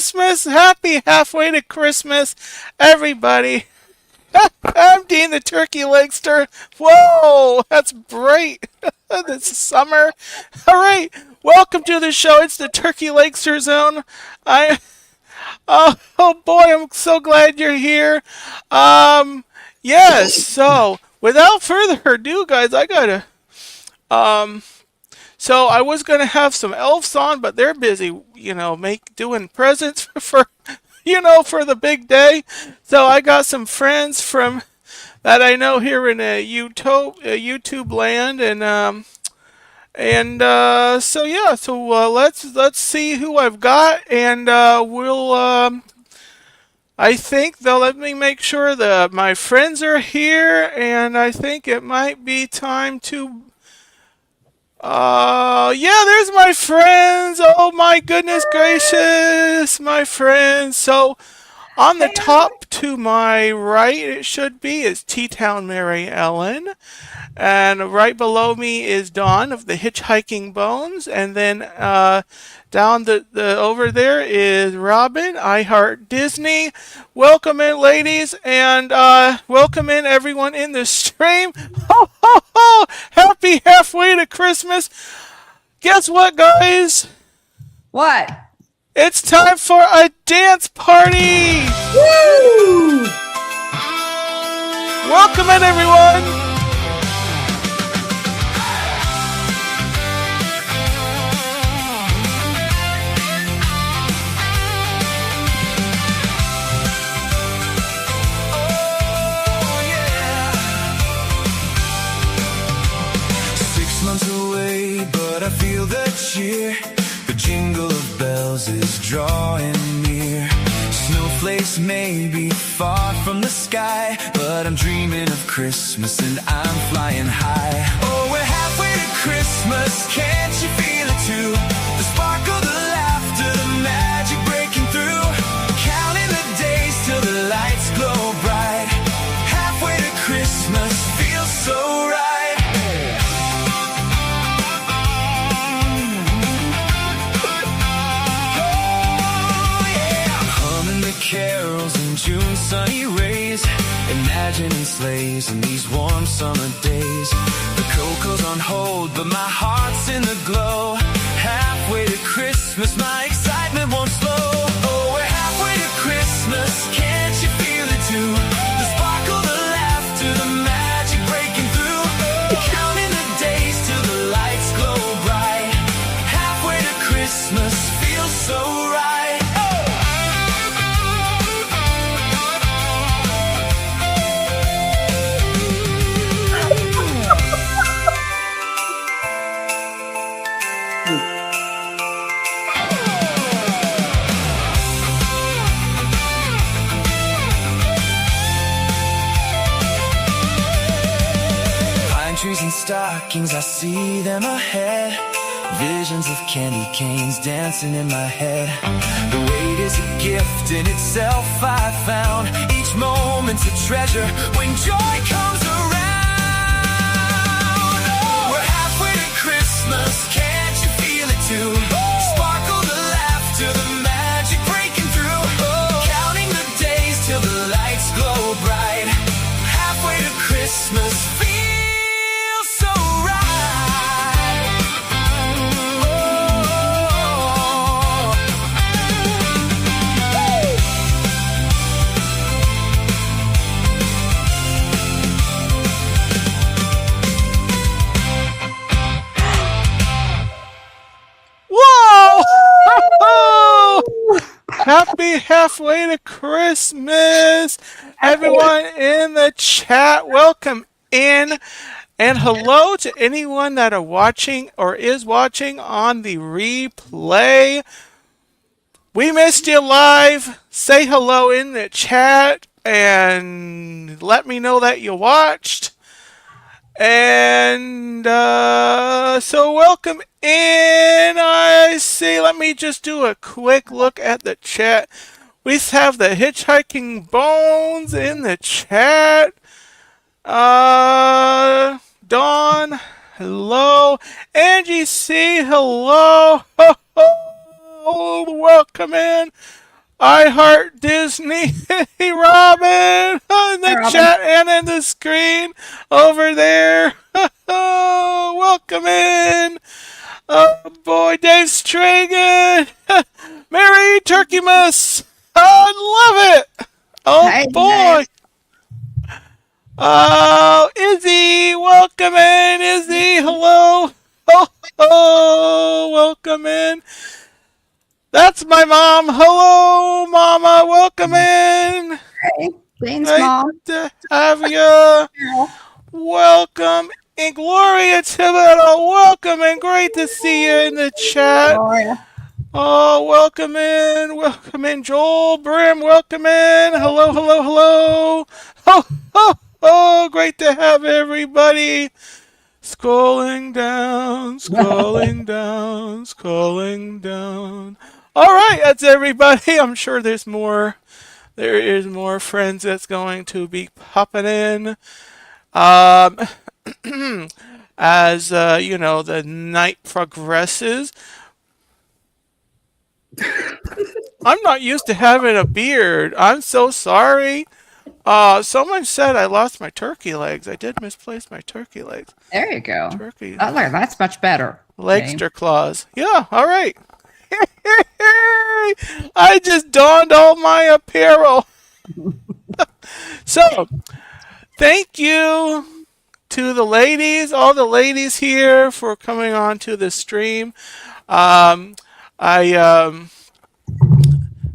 Christmas. Happy halfway to Christmas, everybody. I'm Dean the Turkey Legster. Whoa, that's bright. This is summer. All right, welcome to the show. It's the Turkey Legster Zone. Oh boy, I'm so glad you're here. Yes. So without further ado, guys, I gotta. So I was gonna have some elves on, but they're busy, doing presents for the big day. So I got some friends from that I know here in YouTube land, so yeah. So let's see who I've got, and I think they'll let me make sure that my friends are here, and I think it might be time to. Yeah, there's my friends. Oh my goodness gracious, my friends. So on the top to my right, it should be, is T-Town Mary Ellen. And right below me is Dawn of the Hitchhiking Bones. And then down the over there is Robin, I Heart Disney. Welcome in, ladies, and welcome in everyone in the stream. Ho, ho, ho! Happy halfway to Christmas. Guess what, guys? What? It's time for a dance party! Woo! Welcome in, everyone! 6 months away, but I feel the cheer. The jingle of bells is drawing near. Snowflakes may be far from the sky, but I'm dreaming of Christmas and I'm flying high. Oh, we're halfway to Christmas, can't you feel it too? The sparkle, the laughter, the magic breaking through. Counting the days till the lights glow bright. Halfway to Christmas feels so right. Carols in June sunny rays, imagining sleighs in these warm summer days. The cocoa's on hold, but my heart's in the glow. Halfway to Christmas, my excitement won't slow. Oh, we're halfway to Christmas, can't you feel it too? The sparkle, the laughter, the magic breaking through. Counting the days till the lights glow bright. Halfway to Christmas feels so right. Trees and stockings, I see them ahead. Visions of candy canes dancing in my head. The wait is a gift in itself, I found. Each moment's a treasure when joy comes around. Oh, we're halfway to Christmas, can't you feel it too? Sparkle, the laughter, the magic breaking through. Counting the days till the lights glow bright. Halfway to Christmas, happy halfway to Christmas! Everyone in the chat, welcome in. And hello to anyone that are watching or is watching on the replay. We missed you live. Say hello in the chat and let me know that you watched. And so welcome in. I see. Let me just do a quick look at the chat. We have the Hitchhiking Bones in the chat. Dawn, hello. Angie C, hello. Welcome in. I Heart Disney, Robin, in Hi, the Robin. chat and in the screen over there. Welcome in. Oh boy, Dave Stragan, Merry Turkey Miss. I love it. Oh Hey, boy. Dave. Oh, Izzy, welcome in, Izzy. Hello. Oh, oh, welcome in. That's my mom. Hello, Mama. Welcome in. Hey, Dean's Nice mom. to have you. Carol. Welcome. And Gloria Thibodeau, welcome and great to see you in the chat. Gloria. Oh, welcome in. Welcome in, Joel Brim. Welcome in. Hello, hello, hello. Oh, oh, oh, great to have everybody. Scrolling down, scrolling down, scrolling down. All right, that's everybody. I'm sure there's more. There is more friends that's going to be popping in. Um, as you know, the night progresses. I'm not used to having a beard. I'm so sorry. Someone said I lost my turkey legs. I did misplace my turkey legs. There you go. Turkey Oh, look, that's much better. Dane. Legster claws. Yeah, all right. I just donned all my apparel. So, thank you to the ladies, all the ladies here for coming on to the stream. I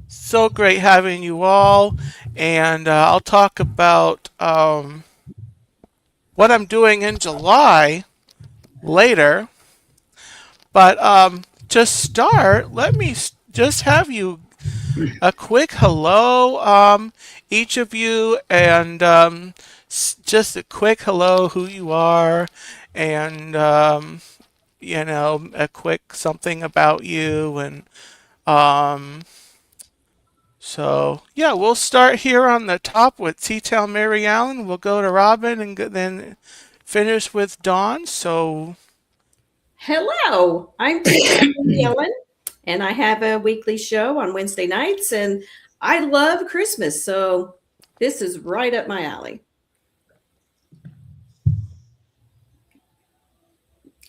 so great having you all, and I'll talk about what I'm doing in July later. But to start, let me just have you a quick hello, each of you, and just a quick hello, who you are, and you know, a quick something about you, and um, so yeah, we'll start here on the top with T-Town Mary Allen. We'll go to Robin and then finish with Dawn. So Hello, I'm Tina Ellen, and I have a weekly show on Wednesday nights, and I love Christmas, so this is right up my alley.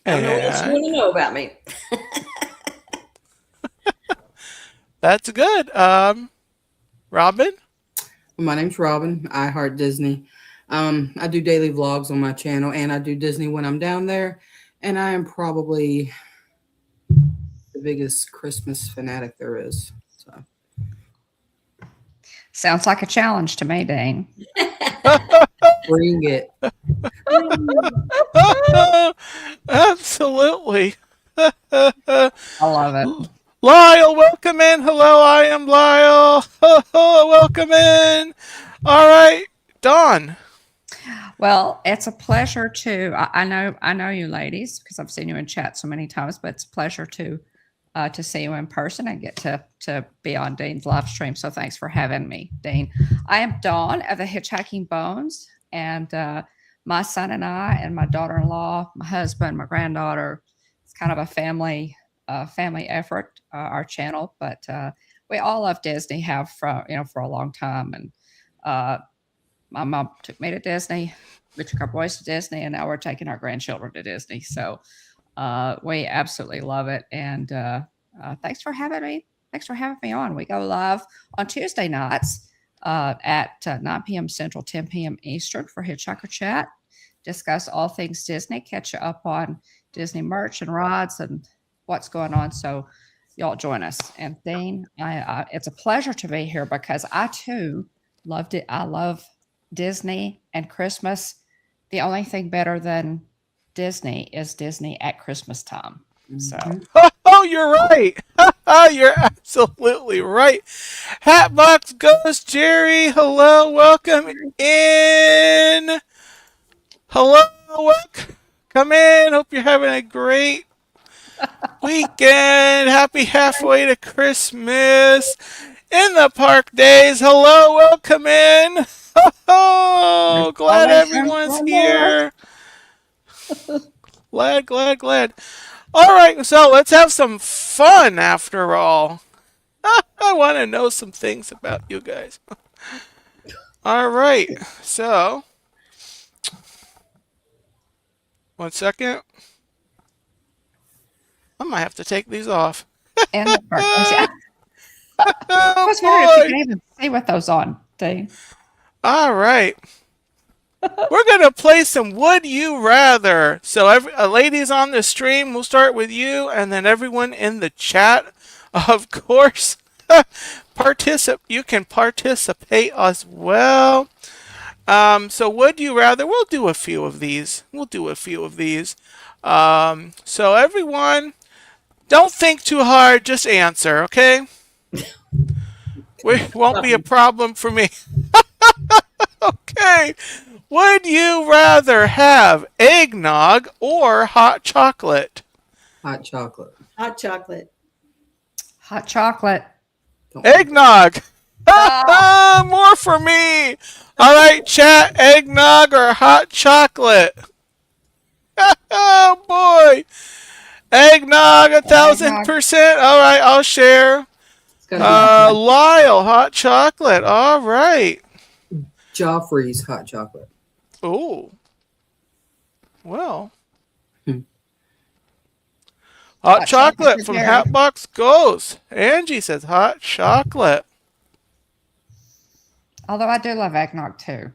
I don't know what else you want to know about me. that's good. Robin? My name's Robin. I Heart Disney. I do daily vlogs on my channel, and I do Disney when I'm down there. And I am probably the biggest Christmas fanatic there is. So Sounds like a challenge to me, Dane. bring it. Absolutely. I love it. Lyle, welcome in. Hello, I am Lyle. Welcome in. All right, Dawn. Well, it's a pleasure to. I know you ladies because I've seen you in chat so many times, but it's a pleasure to see you in person and get to be on Dane's live stream. So thanks for having me, Dane. I am Dawn of the Hitchhiking Bones, and my son and I, and my daughter-in-law, my husband, my granddaughter. It's kind of a family effort. Our channel, but we all love Disney. Have for a long time, and my mom took me to Disney. We took our boys to Disney, and now we're taking our grandchildren to Disney. So we absolutely love it. And thanks for having me. Thanks for having me on. We go live on Tuesday nights at 9 p.m. Central, 10 p.m. Eastern for Hitchhiker Chat. Discuss all things Disney. Catch you up on Disney merch and rides and what's going on. So y'all join us. And Dean, it's a pleasure to be here because I too loved it. I love Disney and Christmas. The only thing better than Disney is Disney at Christmas time. So Oh, you're right. You're absolutely right. Hatbox Ghost Jerry, hello, welcome in. Hello, come in. Hope you're having a great weekend. Happy halfway to Christmas. In the park days, hello, welcome in. Oh, glad everyone's here. Glad. All right, so let's have some fun after all. I want to know some things about you guys. All right. So, 1 second. I might have to take these off. And the birthdays. I Oh, was wondering if you boy. could even see with those on, Dean. All right. We're going to play some Would You Rather. So, ladies on the stream, we'll start with you, and then everyone in the chat, of course, you can participate as well. So, Would You Rather, we'll do a few of these. So, everyone, don't think too hard, just answer, okay? It won't be a problem for me. Okay. Would you rather have eggnog or hot chocolate? Hot chocolate. Hot chocolate. Hot chocolate. Eggnog. More for me. All right, chat, eggnog or hot chocolate? Oh, boy. Eggnog, 1,000%. All right, I'll share. It's gotta be Lyle, hot chocolate. All right. Joffrey's hot chocolate. Oh. Well. Hmm. Hot chocolate is from very- Hatbox Ghost. Angie says hot chocolate. Although I do love eggnog too.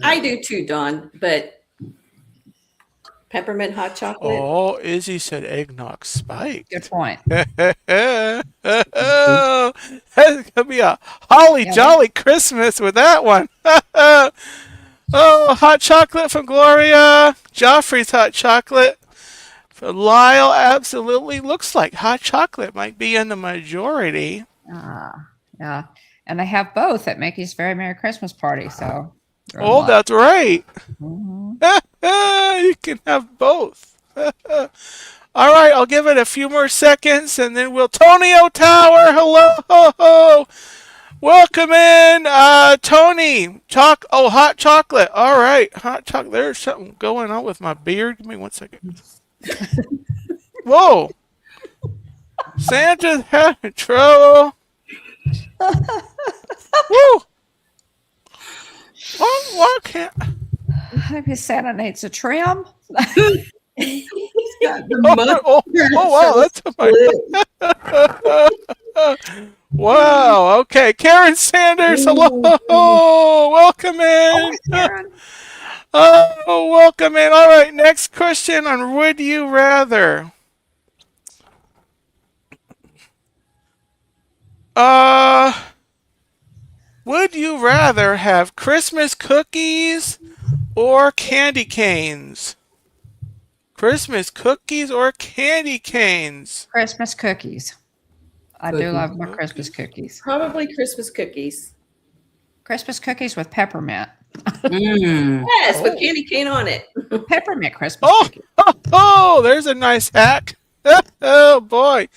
I do too, Dawn, but peppermint hot chocolate. Oh, Izzy said eggnog spike. Good point. That's gonna be a holly jolly Christmas with that one. Oh, hot chocolate from Gloria. Joffrey's hot chocolate. For Lyle, absolutely looks like hot chocolate might be in the majority. Yeah. And they have both at Mickey's Very Merry Christmas Party. So. Oh, that's right. Mhm. You can have both. All right, I'll give it a few more seconds and then we'll. Tonio Tower, hello. Welcome in, Tony. Hot chocolate. All right, hot chocolate. There's something going on with my beard. Give me 1 second. Whoa. Santa's having trouble. Woo. Why can't... Maybe Santa needs a trim. Oh, wow, that's wow. Okay, Karen Sanders, hello. Welcome in. Karen. Oh, welcome in. All right, next question on Would You Rather. Would you rather have Christmas cookies or candy canes? Christmas cookies or candy canes? Christmas cookies. I do love my Christmas cookies. Probably Christmas cookies. Christmas cookies with peppermint. Yes, with candy cane on it. Peppermint Christmas cookies. There's a nice hack. Oh boy.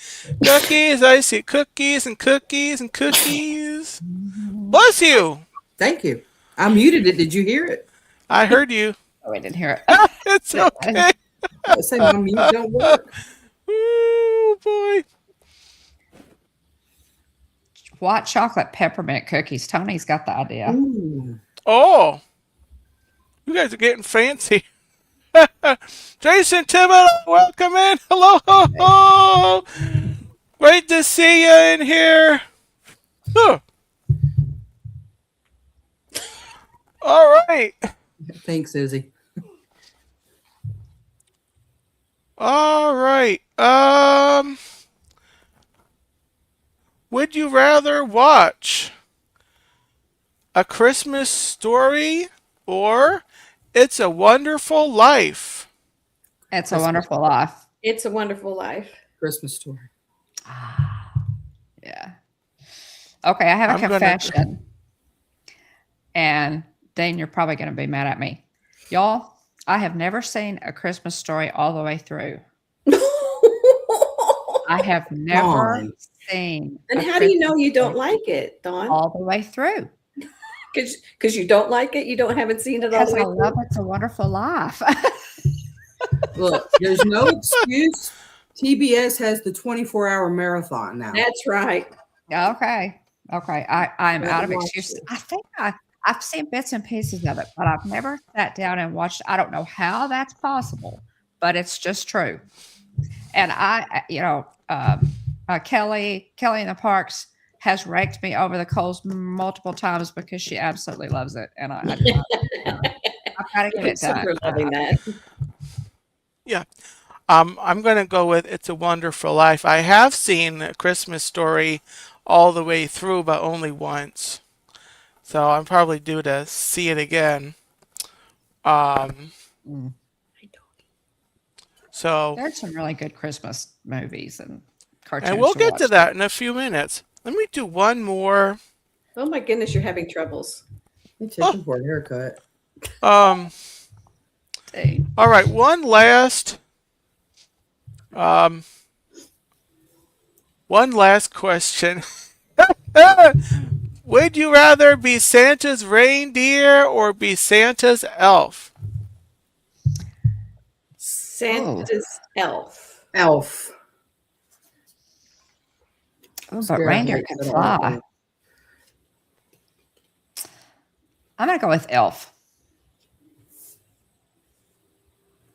Cookies, I see cookies and cookies and cookies. Bless you. Thank you. I muted it. Did you hear it? I heard you. Oh, I didn't hear it. It's okay. I say my mute don't work. Oh boy. White chocolate peppermint cookies. Tony's got the idea. Ooh. Oh. You guys are getting fancy. Jason Thibodeau, welcome in. Hello. Great to see you in here. Huh. All right. Thanks, Izzy. All right. Would you rather watch A Christmas Story or It's a Wonderful Life? It's a Wonderful Life. It's a Wonderful Life. Christmas story. Yeah. Okay, I have a I'm gonna- confession. And Dane, you're probably going to be mad at me. Y'all, I have never seen A Christmas Story all the way through. I have never Dawn. seen. And A how do you know Christmas you don't Story like it, Dawn? all the way through? Because you don't like it? You haven't seen it all Because the way I through? love It's a Wonderful Life. Look, there's no excuse. TBS has the 24-hour marathon now. That's right. Okay. Okay. I'm I out haven't of watched excuses. it. I think I've seen bits and pieces of it, but I've never sat down and watched. I don't know how that's possible, but it's just true. And Kelly in the Parks has raked me over the coals multiple times because she absolutely loves it, and I've got to get it So done. for loving that. Yeah. I'm going to go with It's a Wonderful Life. I have seen A Christmas Story all the way through, but only once. So I'm probably due to see it again. Um, Mm. so, There's some really good Christmas movies and and cartoons we'll to get to watch. that in a few minutes. Let me do one more. Oh my goodness, you're having troubles. I'm taking for a haircut. Um, Dang. all right, um, one last question. Would you rather be Santa's reindeer or be Santa's elf? Santa's elf. Elf. Oh, but Scared of reindeer heights. can I don't like fly. that. I'm gonna go with elf.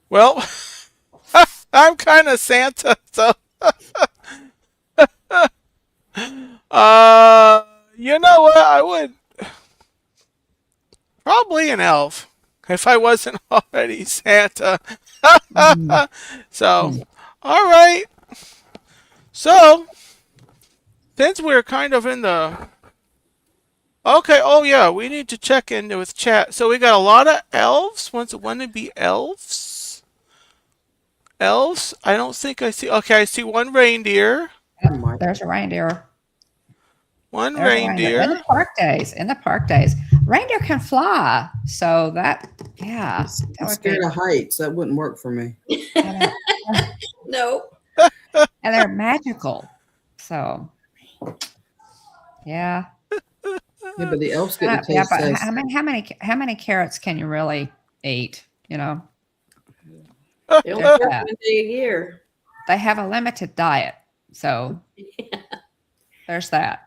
Well, I'm kind of Santa, so you know what? I would probably an elf if I wasn't already Santa. Mm. So, all right. So, since we're kind of in the okay, oh yeah, we need to check in with chat. So we got a lot of elves. Want to be elves? Elves? I don't think I see. Okay, I see one reindeer. Oh my. There's a reindeer. One There's a reindeer. In the reindeer. park days. In the park days. Reindeer can fly. So that I'm that would scared be of heights. That wouldn't work for me. and No. they're magical. So yeah. Yeah, but the elves get to Yeah, taste but test. how many carrots can you really eat? You know, They only There's work that. 1 day a year. they have a limited diet, so there's that.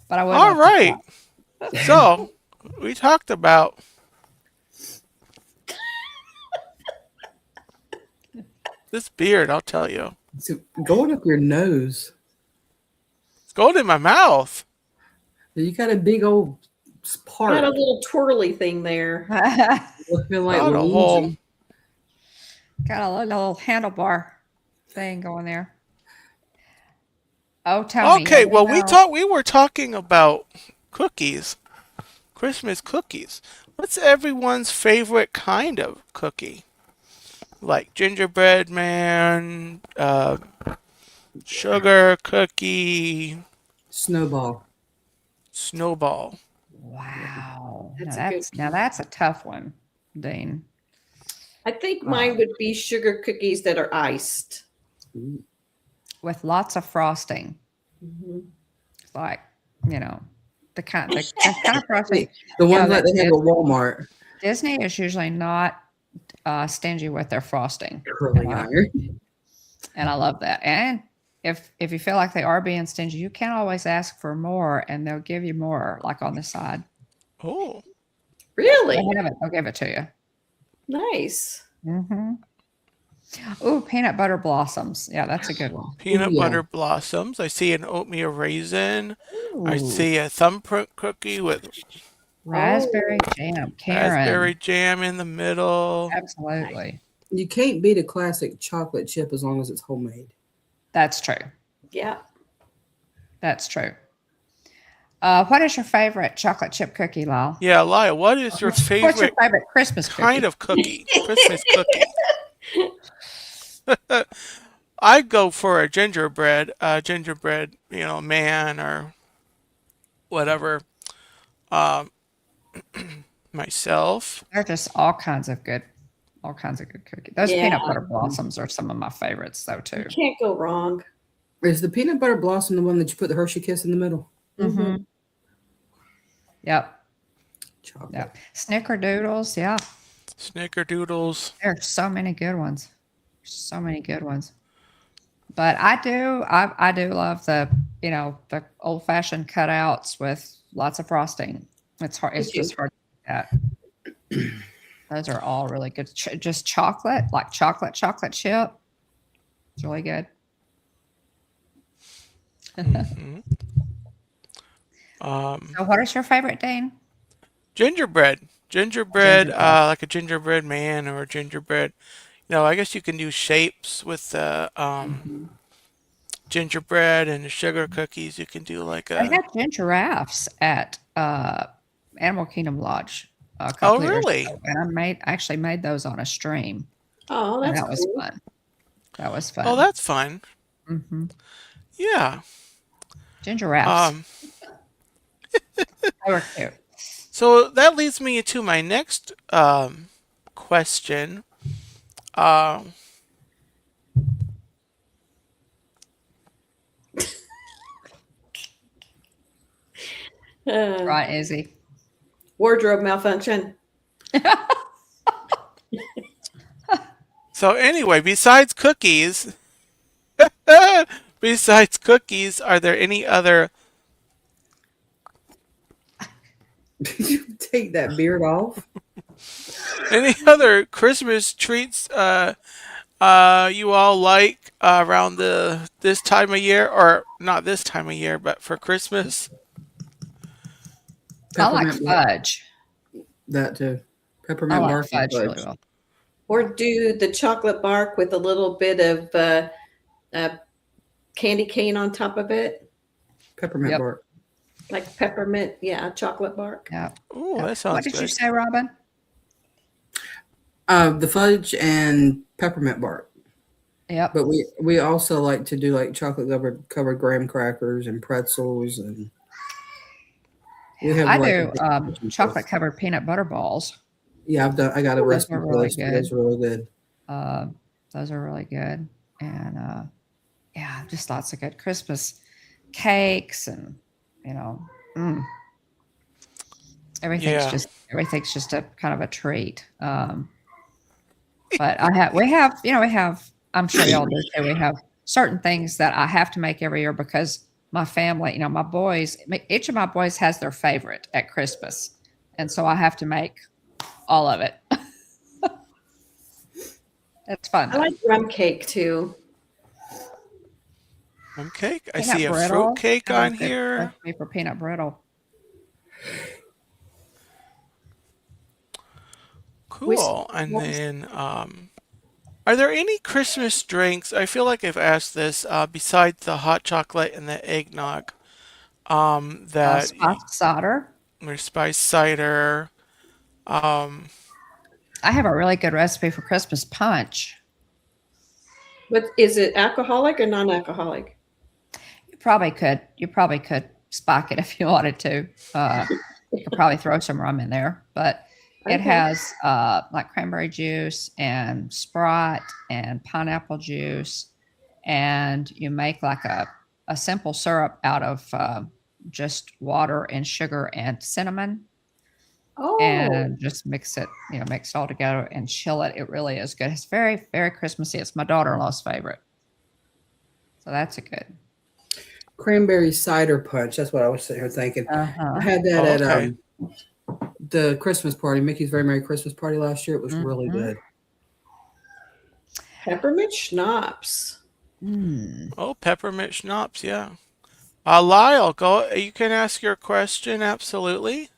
But I would All like to right. So we talked about this beard. I'll tell you, It's going up your nose. it's going in my mouth. You got a big old part. Got a little twirly thing there. try. Looking like Not a Luigi. whole. Got a little handlebar thing going there. Oh, Tony. Okay. yeah, Well, know. we were talking about cookies, Christmas cookies. What's everyone's favorite kind of cookie? Like gingerbread man, sugar cookie, Snowball. snowball. Wow. That's Now a good that's a tough one, Dean. I think mine would be sugar cookies that are iced. With lots of frosting. Mhm. It's like, the kind of frosting. The Yeah, ones that they have at that's- Walmart. Disney is usually not stingy with their frosting. Curling And I- iron. And I love that. And if you feel like they are being stingy, you can always ask for more and they'll give you more, like on the side. Oh, Really? They have it, they'll give it to you. Nice. Mm-hmm. Oh, peanut butter blossoms. Yeah, that's a good one. peanut yeah. butter blossoms. I see an oatmeal raisin. I Ooh, see a thumbprint cookie with raspberry jam. Karen. raspberry jam in the middle. Absolutely. You can't beat a classic chocolate chip as long as it's homemade. That's true. Yeah. That's true. What is your favorite chocolate chip cookie, Lyle? Yeah, Lyle, what is your What's your favorite favorite Christmas cookie? kind of cookie? Christmas cookie. I'd go for a gingerbread, man or whatever. Um, myself. They're just all kinds of good cookies. Those Yeah. peanut butter blossoms are some of my favorites, though, too. You can't go wrong. Is the peanut butter blossom the one that you put the Hershey Kiss in the middle? Mm-hmm. Yep. Chocolate. Yep. Snickerdoodles. Yeah. Snickerdoodles. There's so many good ones. So many good ones. But I do love the, the old fashioned cutouts with lots of frosting. It's hard. It's Me too. just hard to do that. Those are all really good. Just chocolate, like chocolate chip. It's really good. Um, So what is your favorite, Dean? gingerbread. Gingerbread, Gingerbread. like a gingerbread man or a gingerbread. I guess you can do shapes with the gingerbread and the sugar cookies. You can do like They a. had ginger giraffes at Animal Kingdom Lodge a Oh, couple of years really? ago, and I actually made those on a stream, Oh, and that's that was cool. fun. That was Oh, fun. that's fun. Hmm. Yeah. Ginger giraffes. Um, They were cute. so that leads me to my next question. Um, Uh, Right, Izzy. wardrobe malfunction. so anyway, besides cookies, are there any other Did you take that beard off? Christmas treats you all like around this time of year, or not this time of year, but for Christmas? I like Peppermint bark. fudge. That too. I Peppermint like bark and fudge really fudge. well. Or do the chocolate bark with a little bit of candy cane on top of it, Peppermint Yep. bark. like peppermint. Yeah, chocolate bark. Yeah. Oh, Yeah. that What sounds did you good. say, Robin? The fudge and peppermint bark. Yep. But we also like to do like chocolate covered graham crackers and pretzels, and we have I like do chocolate covered peanut butter balls. Yeah, I got a Those recipe are for really those. good. Those are really good. Uh, those are really good. And yeah, just lots of good Christmas cakes and, you know, mm, Yeah. everything's just a kind of a treat. But we have, I'm sure y'all do too. We have certain things that I have to make every year because my family, each of my boys has their favorite at Christmas. And so I have to make all of it. It's fun. I like rum cake too. Rum cake. I Peanut see a brittle. fruit cake I have a on good here. recipe for peanut brittle. Cool. And then, are there any Christmas drinks? I feel like I've asked this besides the hot chocolate and the eggnog. That Spiced cider. or spice cider. Um, I have a really good recipe for Christmas punch. But is it alcoholic or non-alcoholic? You probably could spike it if you wanted to. You could probably throw some rum in there, but it Okay. has like cranberry juice and Sprite and pineapple juice, and you make like a simple syrup out of just water and sugar and cinnamon, Oh, and just mix it all together and chill it. It really is good. It's very, very Christmassy. It's my daughter-in-law's favorite. So that's a good. Cranberry cider punch. That's what I was sitting here thinking. Uh-huh. I had that at okay. the Christmas party, Mickey's Very Merry Christmas Party last year. It was really Mhm. good. peppermint schnapps. Mm. Oh, peppermint schnapps. Yeah. Lyle, go. You can ask your question. Absolutely.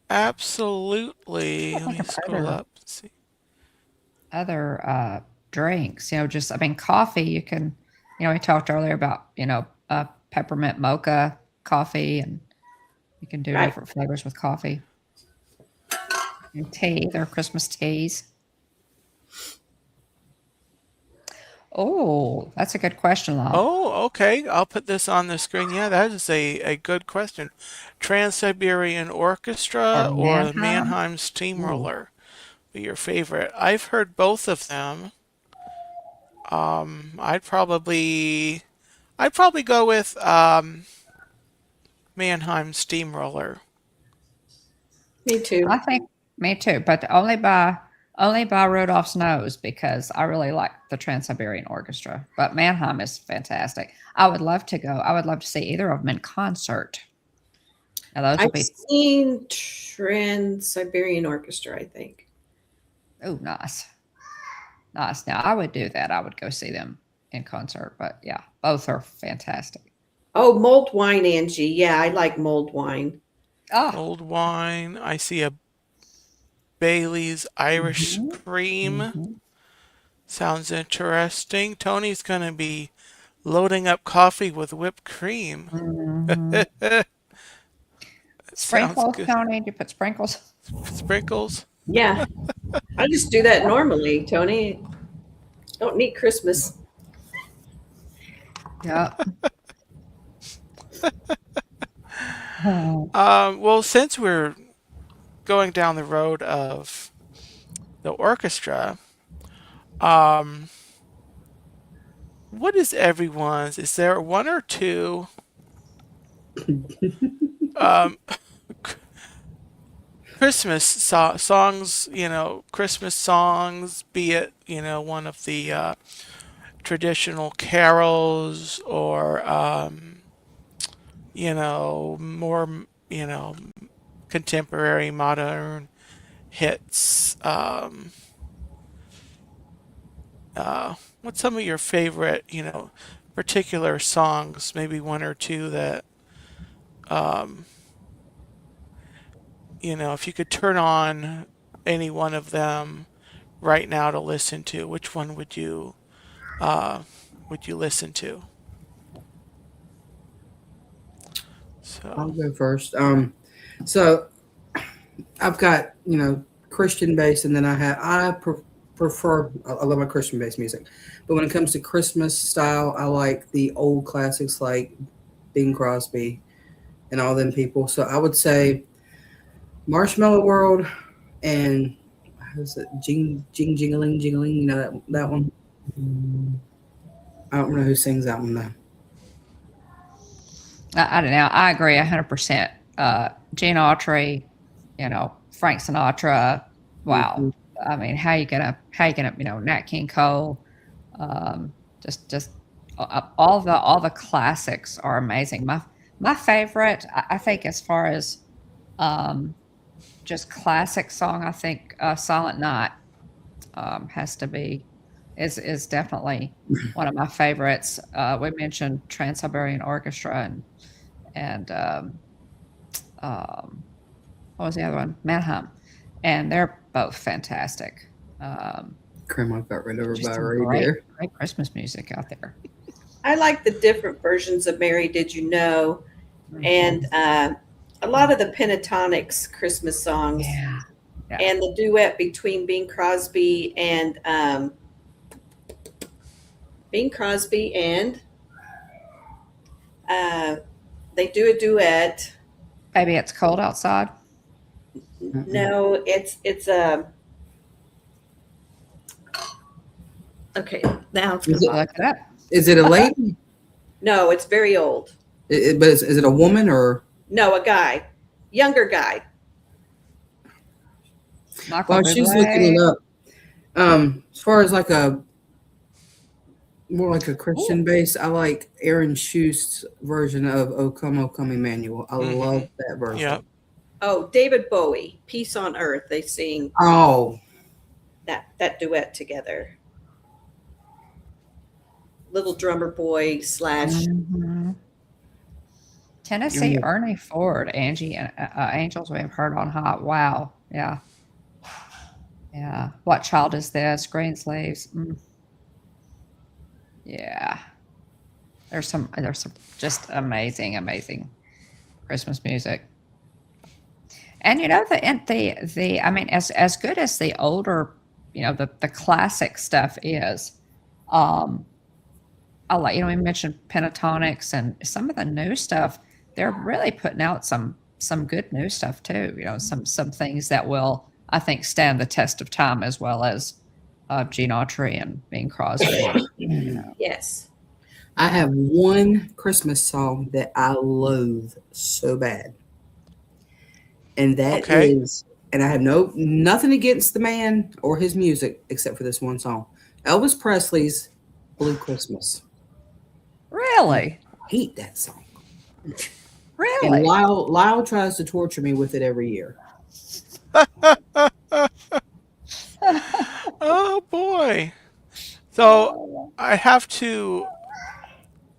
Absolutely. Let me Think of scroll other up. And see. drinks. Coffee. You can. We talked earlier about peppermint mocha coffee, and you can do Right. different flavors with coffee. And tea. There are Christmas teas. Oh, that's a good question, Lyle. Oh, okay. I'll put this on the screen. Yeah, that is a good question. Trans-Siberian Orchestra Or or the Mannheim. Mannheim Steamroller be your favorite? I've heard both of them. I'd probably go with Mannheim Steamroller. Me too. I think me too, but only by Rudolph's nose because I really like the Trans-Siberian Orchestra. But Mannheim is fantastic. I would love to go. I would love to see either of them in concert. Now those would I've be seen Trans-Siberian Orchestra, I think. oh nice. Nice. Now I would do that. I would go see them in concert. But yeah, both are fantastic. Oh, mulled wine, Angie. Yeah, I like mulled wine. Oh, Old wine. I see a Bailey's Irish mhm, Cream. mhm. Sounds interesting. Tony's going to be loading up coffee with whipped cream. Mhm. Sounds Sprinkles, good. Tony. Do you put sprinkles? Sprinkles. Yeah, I just do that normally, Tony. Don't need Christmas. Yeah. Oh, Well, since we're going down the road of the orchestra, um, what is everyone's? Is there one or two um, Christmas songs? Christmas songs, be it one of the traditional carols or more contemporary modern hits. What's some of your favorite, particular songs? Maybe one or two that, um, if you could turn on any one of them right now to listen to, which one would you listen to? I'll So, go first. So I've got Christian bass, and then prefer I love my Christian bass music, but when it comes to Christmas style, I like the old classics like Bing Crosby and all them people. So I would say Marshmallow World and how's it Jingling Jingling. You know that one. I don't know who sings that one though. I don't know. I agree 100%. Gene Autry, Frank Sinatra. Wow. Mhm. I mean, how you gonna, Nat King Cole. Just all the classics are amazing. My favorite, I think, as far as um, just classic song, I think Silent Night has to be is definitely one of my favorites. We mentioned Trans-Siberian Orchestra and what was the other one? Mannheim, and they're both fantastic. Um, Grandma got rid of her just by some right great, there. great Christmas music out there. I like the different versions of Mary Did You Know, and a lot of the Pentatonics Christmas songs, Yeah, yeah. and the duet between Bing Crosby and they do a duet. Baby, it's cold outside. No, it's okay. Now it's Is I look it up. Is it a lady? no, it's very old. But is it a woman or? No, a guy, younger guy. Michael While she's looking Bublé. it up, as far as more like a Christian base, I like Aaron Schust's version of "O Come Emmanuel." I love that version. yeah. Oh, David Bowie, "Peace on Earth." They sing Oh, that duet together. Little Drummer Boy / Mhm. Tennessee, Yeah. Ernie Ford, Angie, and Angels We Have Heard on High. Wow. Yeah. Yeah. What Child Is This? Greensleeves. Yeah. There's some just amazing Christmas music. And the I mean, as good as the older, the classic stuff is, I like, we mentioned Pentatonics and some of the new stuff. They're really putting out some good new stuff too. Some things that will, I think, stand the test of time, as well as Gene Autry and Bing Crosby. Yes. I have one Christmas song that I loathe so bad, and that Okay. is and I have nothing against the man or his music except for this one song, Elvis Presley's "Blue Christmas." Really? I hate that song. And Really? Lyle tries to torture me with it every year. Oh boy. So I have to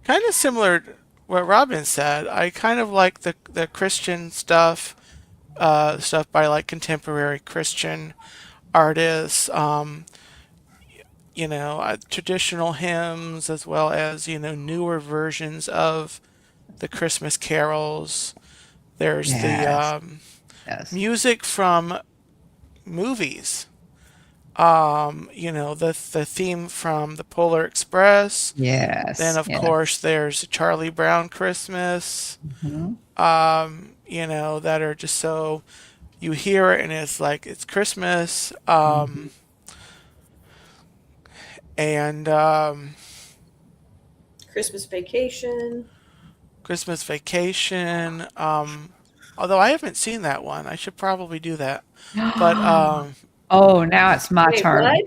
kind of similar to what Robin said. I kind of like the Christian stuff, stuff by like contemporary Christian artists. Traditional hymns as well as newer versions of the Christmas carols. There's the Yes. Yes. music from movies. The theme from the Polar Express. Then Yes. of Yes. course there's Charlie Brown Christmas. Mhm. That are just so you hear it and it's like it's Christmas. Mhm. And Christmas Vacation. Christmas Vacation. Although I haven't seen that one, I should probably do that. But Oh, now it's my Wait, turn. what?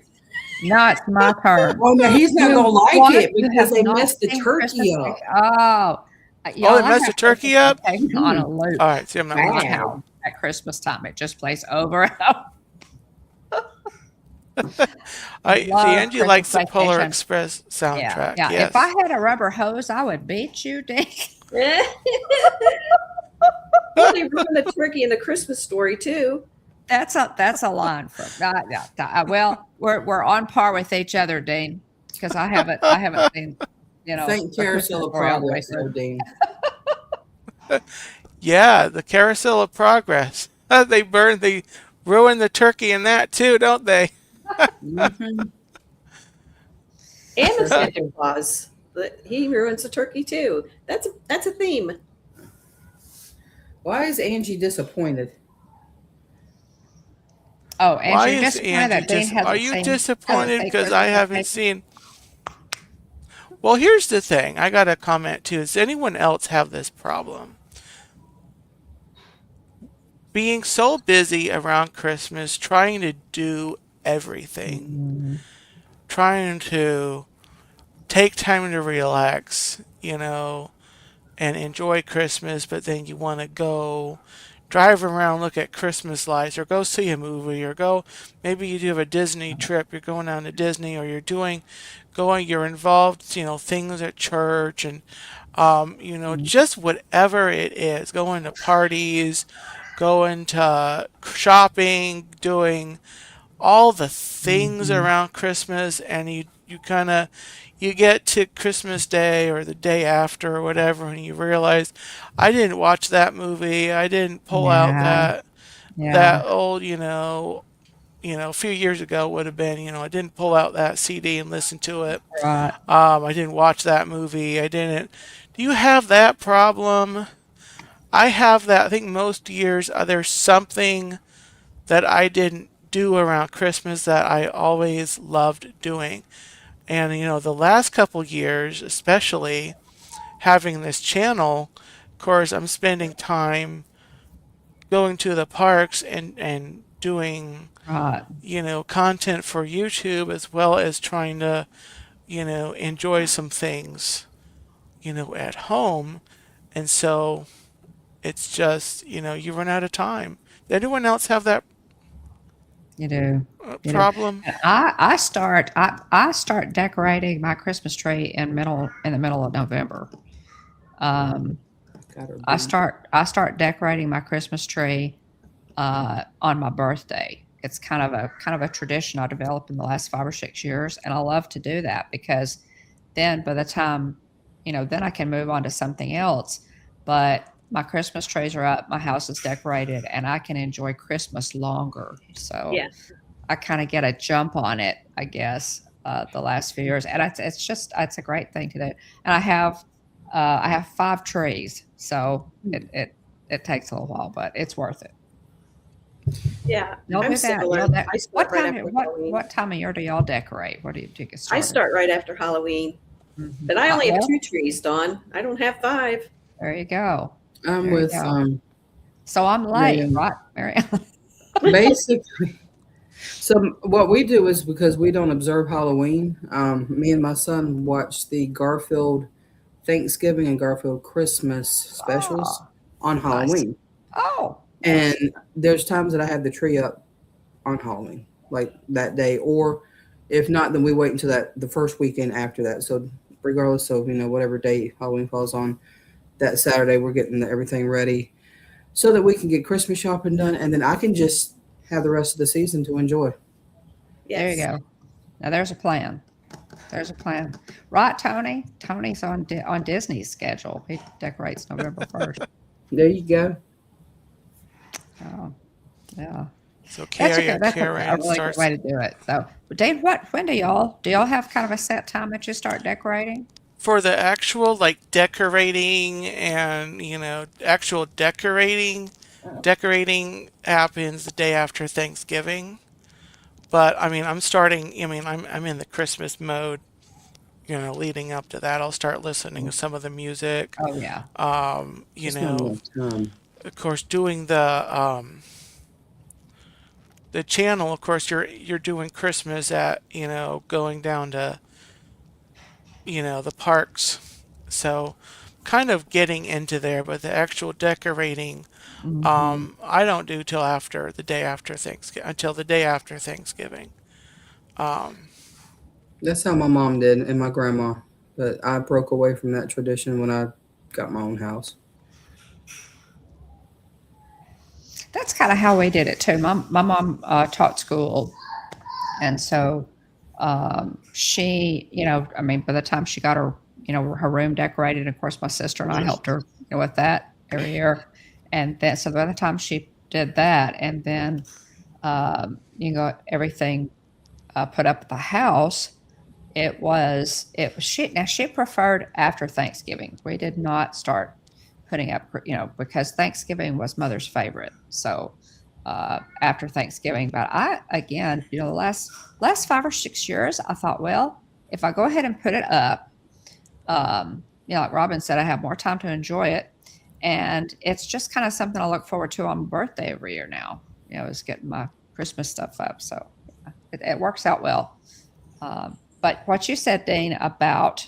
Now it's my turn. Oh no, he's not gonna like What? it You because have they not messed the seen turkey Christmas up. Y'all, they I messed have the turkey Christmas up. Vacation on a loop. All right, see, I'm not In my watching. house at Christmas time. It just plays over and over. See, Love Angie likes the Christmas Polar Vacation. Express Yeah, soundtrack. yeah. Yes. If I had a rubber hose, I would beat you, Dick. Well, they ruined the turkey in the Christmas Story too. That's a line from. Well, we're on par with each other, Dean, because I haven't seen Thank the Christmas Carousel of Story all the way Progress, through. though, Dean. Yeah, the Carousel of Progress. They ruin the turkey in that too, don't they? Mhm. And the Santa Claus. He ruins the turkey too. That's a theme. Why is Angie disappointed? Oh, Why and you're is disappointed that Dean hasn't are you seen disappointed seen because I Christmas haven't Vacation? seen? Well, here's the thing. I got a comment too. Does anyone else have this problem? Being so busy around Christmas, trying to do everything, Mhm. trying to take time to relax, and enjoy Christmas, but then you want to go drive around, look at Christmas lights, or go see a movie, or maybe you do have a Disney trip, you're going down to Disney, or you're involved, things at church, and, just whatever it is, going to parties, going to shopping, doing all the things Mhm. around Christmas, and you kind of you get to Christmas Day or the day after or whatever, and you realize I didn't watch that movie. I didn't pull out Yeah, yeah, that old, a few years ago would have been, I didn't pull out that CD and listen to it. right. I didn't watch that movie. I didn't. Do you have that problem? I have that. I think most years there's something that I didn't do around Christmas that I always loved doing. And the last couple years, especially having this channel, of course, I'm spending time going to the parks and doing Right. content for YouTube as well as trying to enjoy some things at home. And so it's just you run out of time. Does anyone else have that You do. You do. problem? And I start decorating my Christmas tree in the middle of November. Um, Got her I beat. start decorating my Christmas tree on my birthday. It's kind of a tradition I developed in the last 5 or 6 years, and I love to do that because then by the time then I can move on to something else. But my Christmas trees are up, my house is decorated, and I can enjoy Christmas longer. So Yeah. I kind of get a jump on it, I guess, the last few years, and it's a great thing to do. And I have 5 trees, so it takes a little while, but it's worth it. Yeah. Y'all I'm do that. similar. Y'all I start right after Halloween. What time of year do y'all decorate? What do you get I started? start right after Halloween. Mhm. But I only have Well, 2 trees, Dawn. I don't have 5. there you go. I'm There you with go. So I'm late, Miriam. right, Mary Ellen? Basically, so what we do is because we don't observe Halloween, me and my son watch the Garfield Thanksgiving and Garfield Christmas specials Oh, on nice. Halloween. Oh, And nice. there's times that I have the tree up on Halloween, like that day, or if not, then we wait until that the first weekend after that. So regardless of whatever day Halloween falls on, that Saturday we're getting everything ready so that we can get Christmas shopping done, and then I can just have the rest of the season to enjoy. There you Yes. go. Now there's a plan. There's a plan. Right, Tony? Tony's on Disney's schedule. He decorates November 1st. There you go. Oh, yeah. So That's Carrie, okay. That's a Karen really good starts way to do it. So, but Dave, when do y'all have kind of a set time that you start decorating? for the actual like decorating and actual decorating. Decorating happens the day after Thanksgiving. But I mean, I'm starting. I mean, I'm in the Christmas mode. Leading up to that, I'll start listening to some of the music. Oh yeah. Just not enough time. Of course, doing the channel. Of course, you're doing Christmas at going down to the parks. So, kind of getting into there, but the actual decorating, Hmm. I don't do till after the day after Thanksgiving. Until the day after Thanksgiving. Um, That's how my mom did and my grandma. But I broke away from that tradition when I got my own house. That's kind of how we did it too. My mom taught school, and so she, I mean, by the time she got her room decorated, of course, my sister and I helped her with that every year. And then, so by the time she did that, and then, everything put up at the house, she preferred after Thanksgiving. We did not start putting up, because Thanksgiving was mother's favorite. So, after Thanksgiving. But I, again, the last 5 or 6 years, I thought, well, if I go ahead and put it up, like Robin said, I have more time to enjoy it, and it's just kind of something I look forward to on my birthday every year now. Is getting my Christmas stuff up, so it works out well. But what you said, Dean, about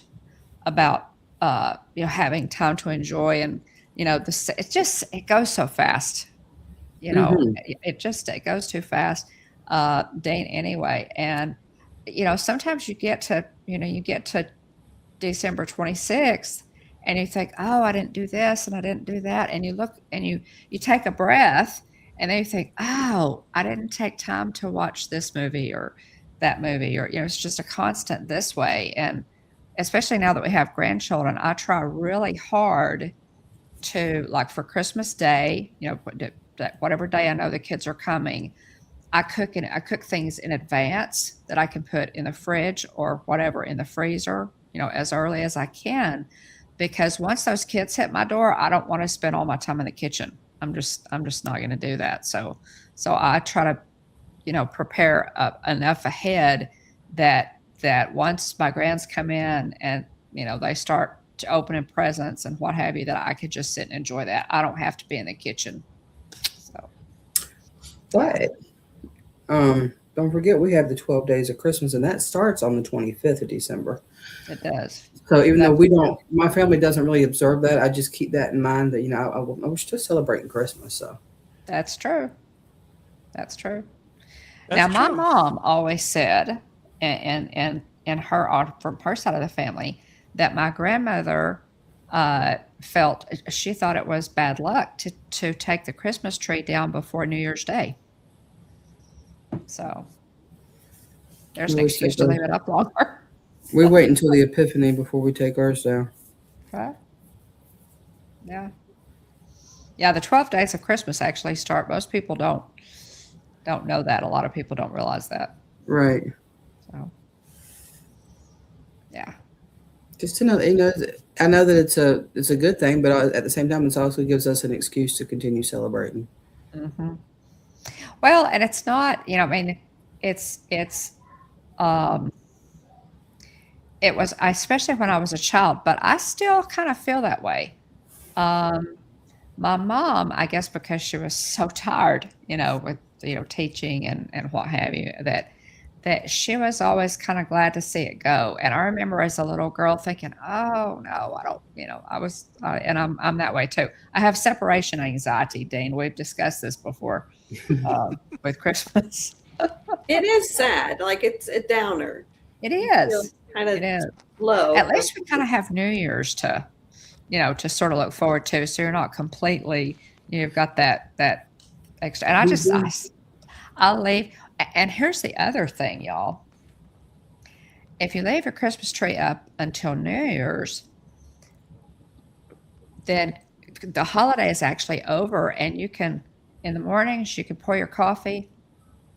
having time to enjoy, and it goes so fast. Hmm. It goes too fast, Dane, anyway. And sometimes you get to December 26th, and you think, oh, I didn't do this and I didn't do that, and you look and you take a breath, and then you think, oh, I didn't take time to watch this movie or that movie, or it's just a constant this way. And especially now that we have grandchildren, I try really hard to, like, for Christmas Day, that whatever day I know the kids are coming, I cook things in advance that I can put in the fridge or whatever in the freezer, as early as I can, because once those kids hit my door, I don't want to spend all my time in the kitchen. I'm just not going to do that. So I try to, prepare enough ahead that once my grands come in and they start to opening presents and what have you, that I could just sit and enjoy that. I don't have to be in the kitchen. So, yeah, But don't forget we have the 12 days of Christmas, and that starts on the 25th of December. it does. So even though That's we don't, my family doesn't really observe that. I just keep that in mind that I was just celebrating Christmas. So that's true. That's true. Now, that's my true. mom always said, and her from her side of the family, that my grandmother she thought it was bad luck to take the Christmas tree down before New Year's Day. So there's we an always excuse take to our, leave it up longer. we wait until the Epiphany before we take ours down. Okay. Yeah. Yeah. The 12 days of Christmas actually start. Most people don't know that. A lot of people don't realize that. Right. So, yeah. Just to know, I know that it's a good thing, but at the same time, it also gives us an excuse to continue celebrating. Hmm. Well, and it's not, I mean, it's, um, it was, especially when I was a child, but I still kind of feel that way. Um, my mom, I guess because she was so tired, with teaching and what have you, that she was always kind of glad to see it go. And I remember as a little girl thinking, oh no, I don't, I was, and I'm that way too. I have separation anxiety, Dean. We've discussed this before with Christmas. It is sad. Like it's a downer. It is. Kind of It is. low. At least we kind of have New Year's to sort of look forward to. So you're not completely, you've got that extra. And I'll leave. And here's the other thing, y'all. If you leave your Christmas tree up until New Year's, then the holiday is actually over, and you can, in the mornings, you can pour your coffee,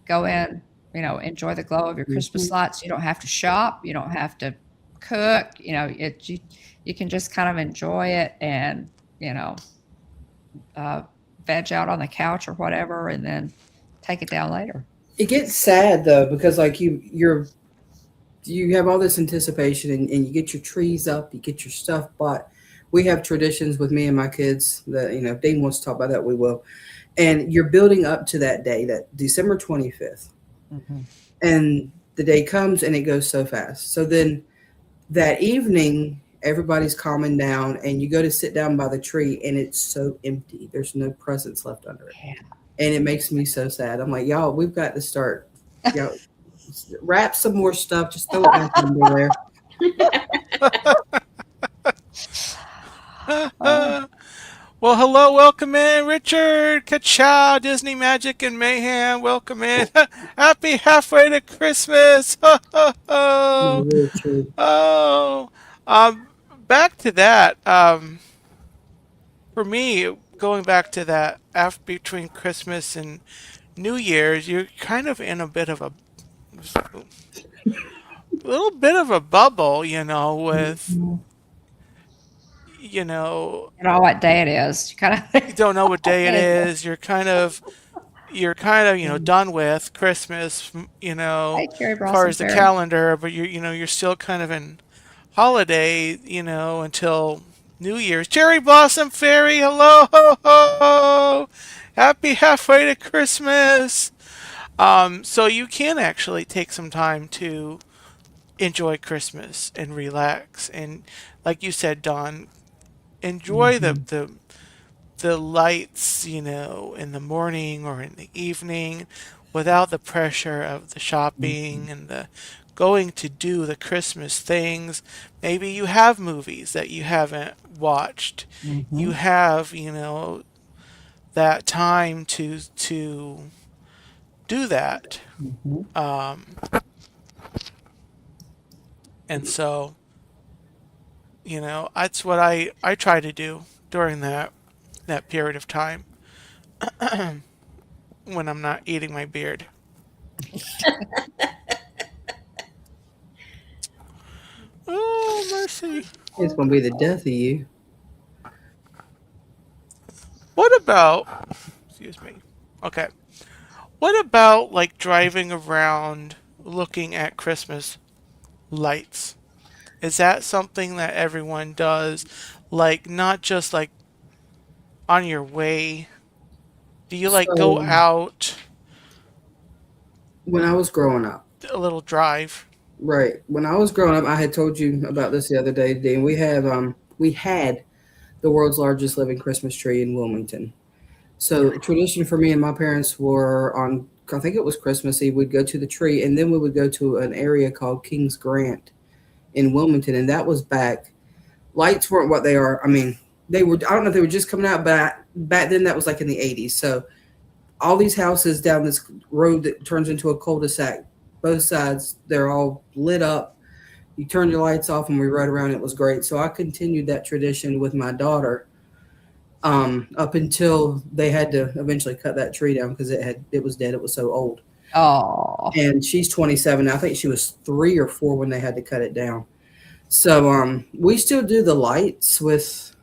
go in, enjoy the glow of your Christmas lights. You don't have to shop. You don't have to cook. You can just kind of enjoy it and, veg out on the couch or whatever, and then take it down later. It gets sad though, because like you have all this anticipation and you get your trees up, you get your stuff bought. We have traditions with me and my kids that, if Dean wants to talk about that, we will. And you're building up to that day, that December 25th. Mm-hmm. And the day comes and it goes so fast. So then that evening, everybody's calming down and you go to sit down by the tree and it's so empty. There's no presents left under it. Yeah. And it makes me so sad. I'm like, y'all, we've got to start, wrap some more stuff. Just throw it back under there. Well, hello, welcome in, Richard, Ka-chow, Disney Magic and Mayhem, welcome in. Happy halfway to Christmas. Back to that. For me, going back to that, after between Christmas and New Year's, you're kind of in a little bit of a bubble, with, you know what day it is. You don't know what day it is. You're kind of, done with Christmas, as far as the calendar, but you're still kind of in holiday, until New Year's. Cherry Blossom Fairy, hello, ho, ho. Happy halfway to Christmas. So you can actually take some time to enjoy Christmas and relax, and like you said, Dawn, enjoy the lights, in the morning or in the evening, without the pressure of the shopping and the going to do the Christmas things. Maybe you have movies that you haven't watched. You have, that time to do that. And so, that's what I try to do during that period of time when I'm not eating my beard. Oh, mercy. It's going to be the death of you. What about, excuse me. Okay. What about like driving around looking at Christmas lights? Is that something that everyone does? Like, not just like on your way? Do you go out? When I was growing up. A little drive. Right. When I was growing up, I had told you about this the other day, Dean. We had the world's largest living Christmas tree in Wilmington. So tradition for me and my parents were on, I think it was Christmas Eve, we'd go to the tree, and then we would go to an area called Kings Grant in Wilmington. And that was back, lights weren't what they are. I mean, they were, I don't know if they were just coming out, but back then that was like in the 80s. So all these houses down this road that turns into a cul-de-sac, both sides, they're all lit up. You turn your lights off and we rode around. It was great. So I continued that tradition with my daughter up until they had to eventually cut that tree down because it was dead. It was so old. Oh. And she's 27 now. I think she was 3 or 4 when they had to cut it down. So we still do the lights with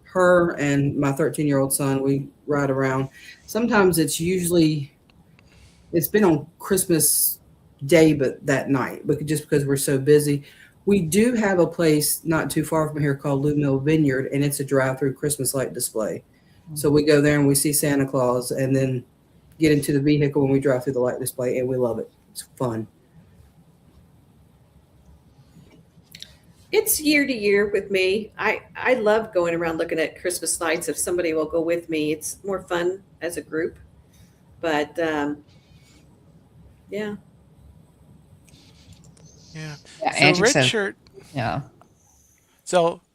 her and my 13-year-old son. We ride around. Sometimes it's been on Christmas Day, but that night, but just because we're so busy. We do have a place not too far from here called Lou Mill Vineyard, and it's a drive-through Christmas light display. So we go there and we see Santa Claus, and then get into the vehicle when we drive through the light display, and we love it. It's fun. It's year to year with me. I love going around looking at Christmas lights. If somebody will go with me, it's more fun as a group. But yeah. Yeah. Yeah, So Angie says,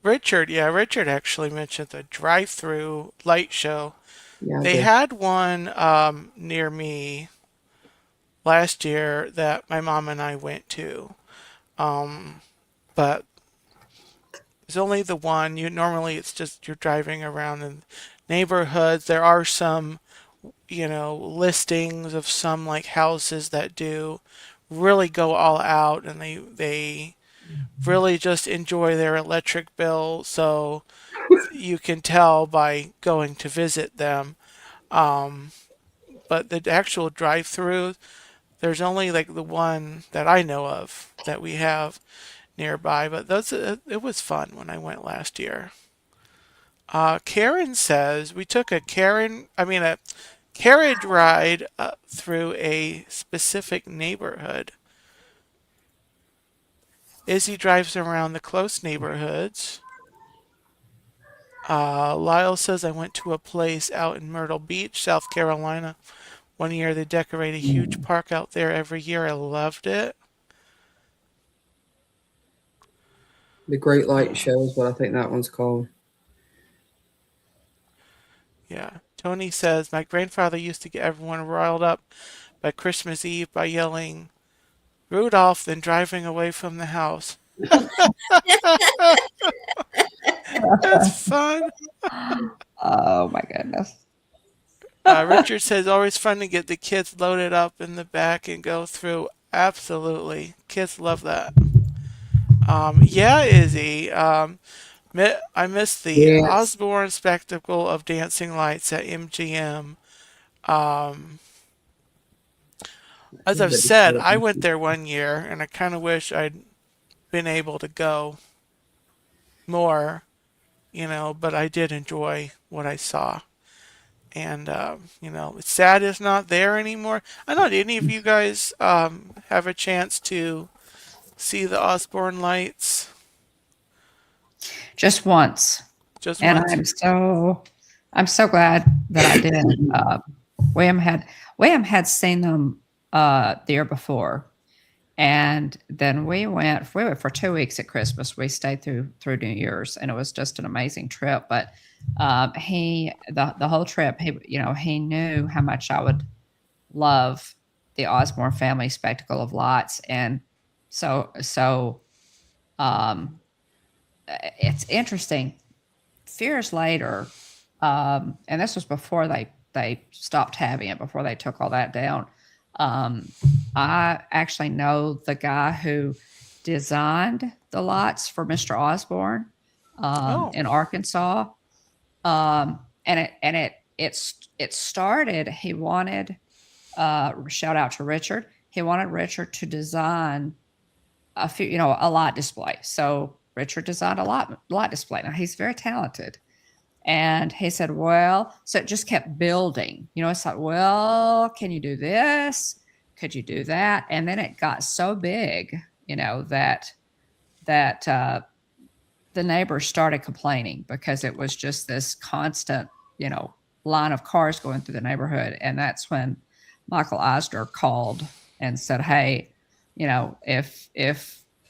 Richard, yeah. Richard actually mentioned the drive-through light show. Yeah, I They did. had one near me last year that my mom and I went to. But it's only the one. You normally it's just you're driving around in neighborhoods. There are some, listings of some like houses that do really go all out and they really just enjoy their electric bill. So you can tell by going to visit them. Um, but the actual drive-through, there's only like the one that I know of that we have nearby. But it was fun when I went last year. Karen says we took a carriage ride through a specific neighborhood. Izzy drives around the close neighborhoods. Lyle says I went to a place out in Myrtle Beach, South Carolina. One year they decorate a huge park out there every year. I loved it. The Great Light Show is what I think that one's called. Yeah. Tony says my grandfather used to get everyone riled up by Christmas Eve by yelling Rudolph, then driving away from the house. That's fun. Oh my goodness. Richard says always fun to get the kids loaded up in the back and go through. Absolutely, kids love that. Yeah, Izzy. I missed the Yes. Osborne spectacle of dancing lights at MGM. Um, as I've said, I went there one year, and I kind of wish I'd been able to go more, but I did enjoy what I saw. And, it's sad it's not there anymore. I don't know, did any of you guys have a chance to see the Osborne lights Just once. just And once? I'm so glad that I did. William had seen them the year before. And then we went for 2 weeks at Christmas. We stayed through New Year's, and it was just an amazing trip. But the whole trip, he knew how much I would love the Osborne family spectacle of lights, and so it's interesting. Years later, and this was before they stopped having it, before they took all that down. I actually know the guy who designed the lights for Mr. Osborne in Arkansas. And it started. He wanted shout out to Richard. He wanted Richard to design a light display. So Richard designed a light display. Now he's very talented. And he said, well, so it just kept building. It's like, well, can you do this? Could you do that? And then it got so big, that the neighbors started complaining because it was just this constant, line of cars going through the neighborhood. And that's when Michael Eisner called and said, hey, if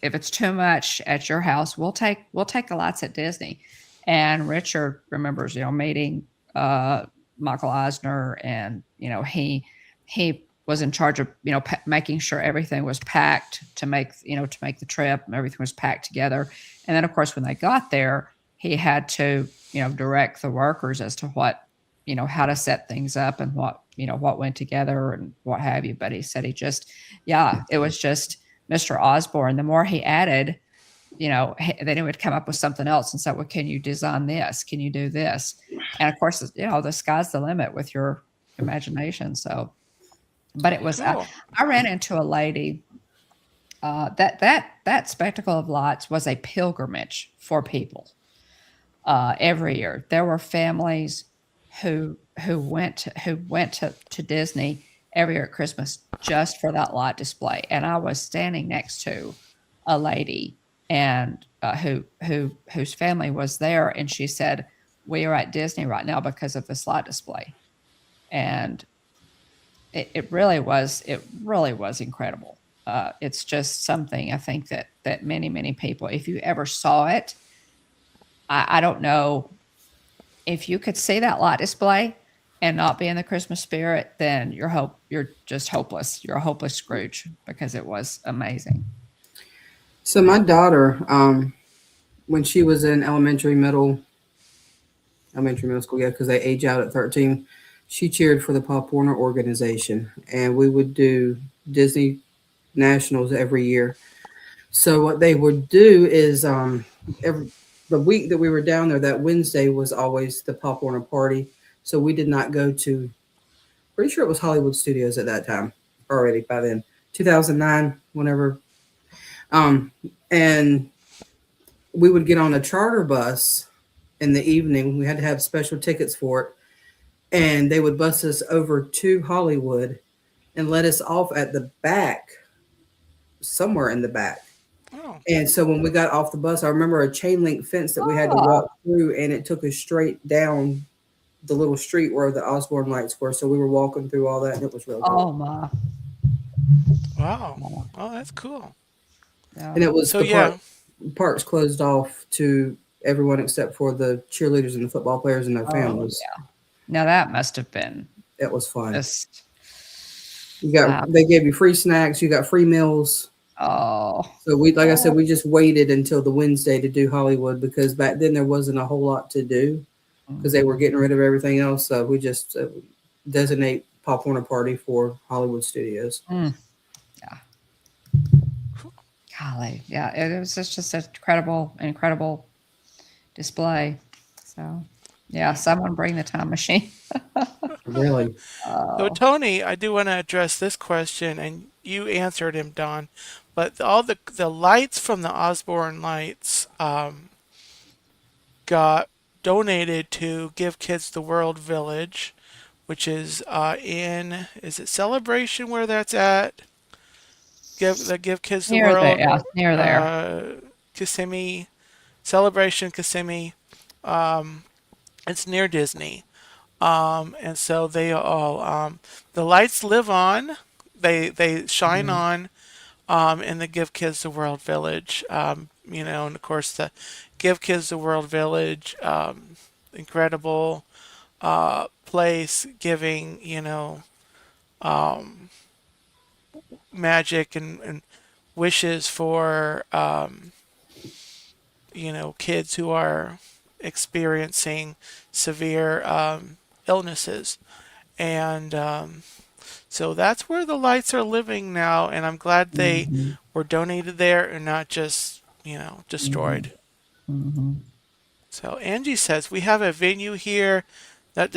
it's too much at your house, we'll take the lights at Disney. And Richard remembers, meeting Michael Eisner, and he was in charge of making sure everything was packed to make the trip, and everything was packed together. And then, of course, when they got there, he had to direct the workers as to what how to set things up and what went together and what have you. But he said it was just Mr. Osborne. The more he added, then he would come up with something else and say, well, can you design this? Can you do this? And of course, the sky's the limit with your imagination. So, but it was, Cool. I ran into a lady, that spectacle of lights was a pilgrimage for people. Every year there were families who who went to Disney every year at Christmas just for that light display. And I was standing next to a lady and whose family was there, and she said, "We are at Disney right now because of this light display." And it really was incredible. It's just something I think that many people, if you ever saw it, I don't know if you could see that light display and not be in the Christmas spirit, then you're just hopeless. You're a hopeless Scrooge, because it was amazing. So my daughter, when she was in elementary middle school, yeah, because they age out at 13, she cheered for the Pop Warner organization, and we would do Disney Nationals every year. So what they would do is the week that we were down there, that Wednesday was always the Pop Warner party. So we did not go to, pretty sure it was Hollywood Studios at that time already by then, 2009, whenever. And we would get on a charter bus in the evening. We had to have special tickets for it. And they would bus us over to Hollywood and let us off at the back, somewhere in the back. Oh. And so when we got off the bus, I remember a chain link fence that we had to walk through, and it took us straight down the little street where the Osborne lights were. So we were walking through all that, and it was really cool. Oh my! Wow. Oh, that's cool. Yeah. And it was So parks closed off to everyone except for the cheerleaders and the football players and their families. Yeah. Now that must have been It was fun. just They gave you free snacks, you got free meals. oh. So like I said, we just waited until the Wednesday to do Hollywood, because back then there wasn't a whole lot to do because they were getting rid of everything else. So we just designate Pop Warner party for Hollywood Studios. Yeah. Golly, yeah, it was just an incredible display. So, yeah, someone bring the time machine. Really? So Tony, I do want to address this question, and you answered him, Don. But all the lights from the Osborne lights got donated to Give Kids the World Village, which is is it Celebration where that's at? Give Kids the Near World. there, yeah, near there. Kissimmee, Celebration Kissimmee. It's near Disney. And so they all the lights live on. They shine on in the Give Kids the World Village. And of course the Give Kids the World Village, incredible place, giving magic and wishes for kids who are experiencing severe illnesses. And so that's where the lights are living now, and I'm glad they were donated there and not just destroyed. So Angie says we have a venue here that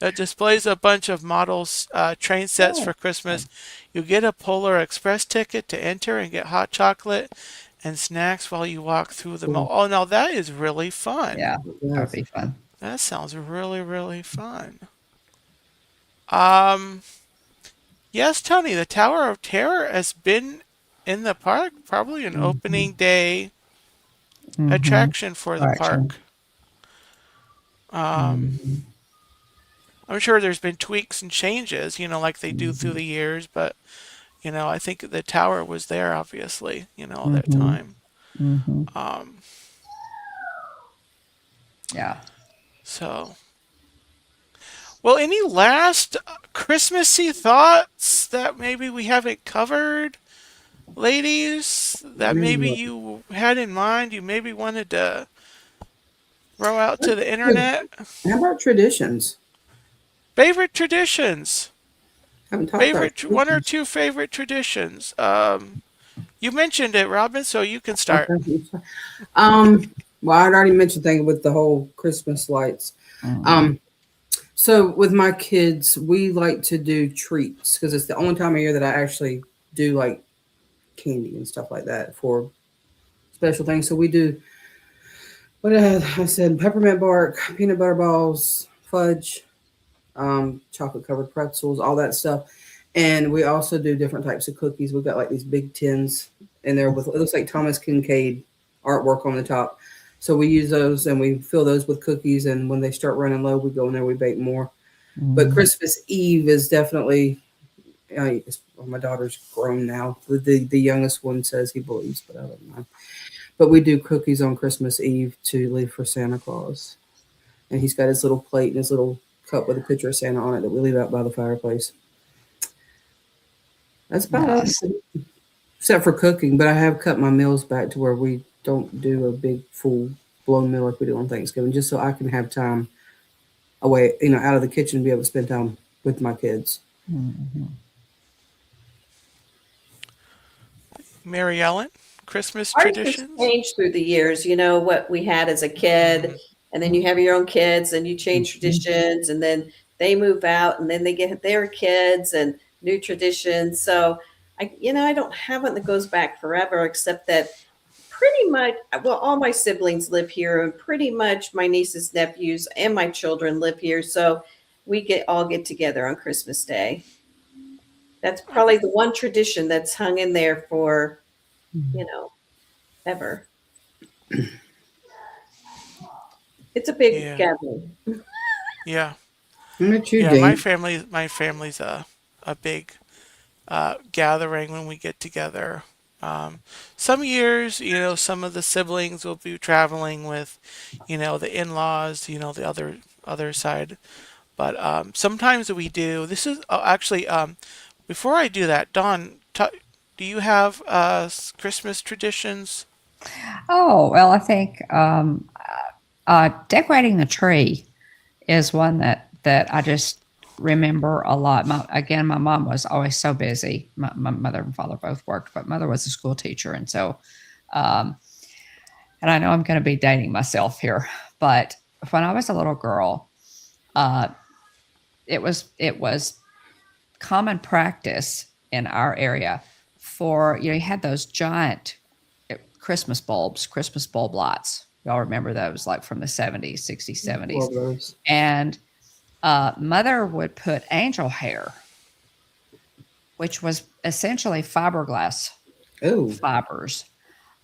that displays a bunch of models train sets for Christmas. You get a Polar Express ticket to enter and get hot chocolate and snacks while you walk through the mall. Oh, now that is really fun. Yeah, that would be fun. That sounds really, really fun. Yes, Tony, the Tower of Terror has been in the park, probably an opening day attraction for the park. I'm sure there's been tweaks and changes, like they do through the years, but I think the tower was there, obviously, all that time. Yeah. So, well, any last Christmassy thoughts that maybe we haven't covered, ladies, that maybe you had in mind, you maybe wanted to throw out to the internet? How about traditions? Favorite traditions? Haven't talked about One or two favorite traditions. You mentioned it, Robin, so you can start. Well, I'd already mentioned thing with the whole Christmas lights. So with my kids, we like to do treats because it's the only time of year that I actually do like candy and stuff like that for special things. So we do What I said peppermint bark, peanut butter balls, fudge, chocolate covered pretzels, all that stuff. And we also do different types of cookies. We've got like these big tins in there with, it looks like Thomas Kincaid artwork on the top. So we use those and we fill those with cookies. And when they start running low, we go in there, we bake more. But Christmas Eve is definitely, my daughter's grown now. The youngest one says he believes, but I don't know. But we do cookies on Christmas Eve to leave for Santa Claus. And he's got his little plate and his little cup with a picture of Santa on it that we leave out by the fireplace. That's about Nice. it, except for cooking. But I have cut my meals back to where we don't do a big full blown meal like we do on Thanksgiving, just so I can have time away, out of the kitchen, and be able to spend time with my kids. Mhm. Mary Ellen, Christmas Ours has traditions? changed through the years. You know what we had as a kid, Mhm. and then you have your own kids, and you change traditions, and then they move out, and then they get their kids and new traditions. So I don't have one that goes back forever, except that pretty much, well, all my siblings live here, and pretty much my nieces, nephews, and my children live here. So we all get together on Christmas Day. That's probably the one tradition that's hung in there for, you know, ever. It's a big Yeah, gathering. yeah, How about you, yeah. My Dave? family, my family's a big gathering when we get together. Um, some years, some of the siblings will be traveling with, the in-laws, the other side. But sometimes we do. This is actually before I do that, Dawn, do you have Christmas traditions? Oh, well, I think decorating the tree is one that I just remember a lot. Again, my mom was always so busy. My mother and father both worked, but mother was a school teacher, and so, um, and I know I'm going to be dating myself here, but when I was a little girl, uh, it was common practice in our area for you had those giant Christmas bulb lights. Y'all remember those, like from the 70s, 60s, 70s, Love those. and mother would put angel hair, which was essentially fiberglass Oh, fibers,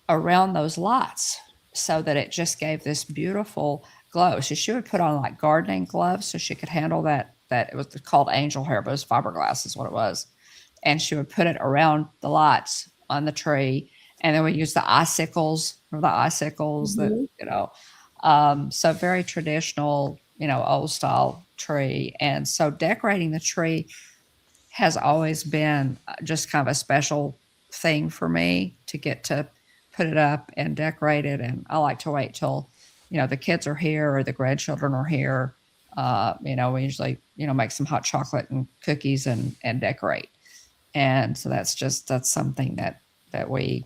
around those lights so that it just gave this beautiful glow. So she would put on like gardening gloves so she could handle that it was called angel hair, but it was fiberglass is what it was. And she would put it around the lights on the tree. And then we use the icicles, or the icicles that, Mhm. so very traditional, old style tree. And so decorating the tree has always been just kind of a special thing for me to get to put it up and decorate it. And I like to wait till, the kids are here or the grandchildren are here. We usually, make some hot chocolate and cookies and decorate. And so that's something that we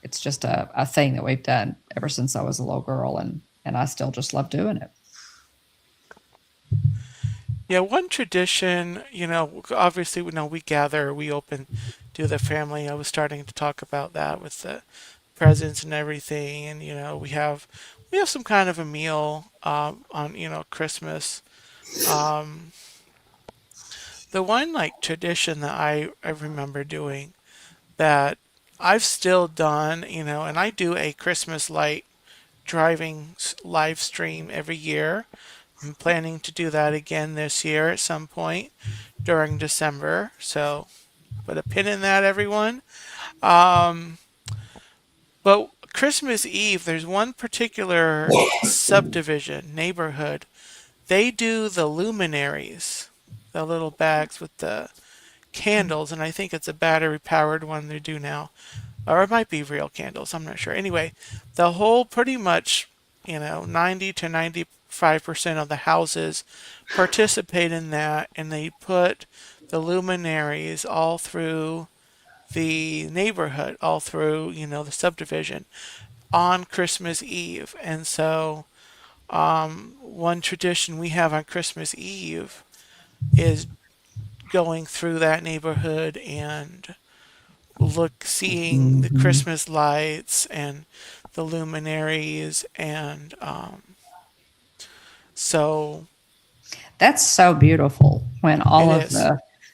it's just a thing that we've done ever since I was a little girl, and I still just love doing it. Yeah, one tradition, obviously, we gather, we open to the family. I was starting to talk about that with the presents and everything, and we have some kind of a meal on Christmas. Um, the one like tradition that I remember doing that I've still done, and I do a Christmas light driving live stream every year. I'm planning to do that again this year at some point during December. So put a pin in that, everyone. Um, but Christmas Eve, there's one particular subdivision, neighborhood. They do the luminaries, the little bags with the candles, and I think it's a battery powered one they do now. Or it might be real candles, I'm not sure. Anyway, the whole pretty much, 90 to 95% of the houses participate in that, and they put the luminaries all through the neighborhood, all through, the subdivision on Christmas Eve. And so, one tradition we have on Christmas Eve is going through that neighborhood and seeing the Mhm. Christmas lights and the luminaries, and so That's so beautiful when all it of is.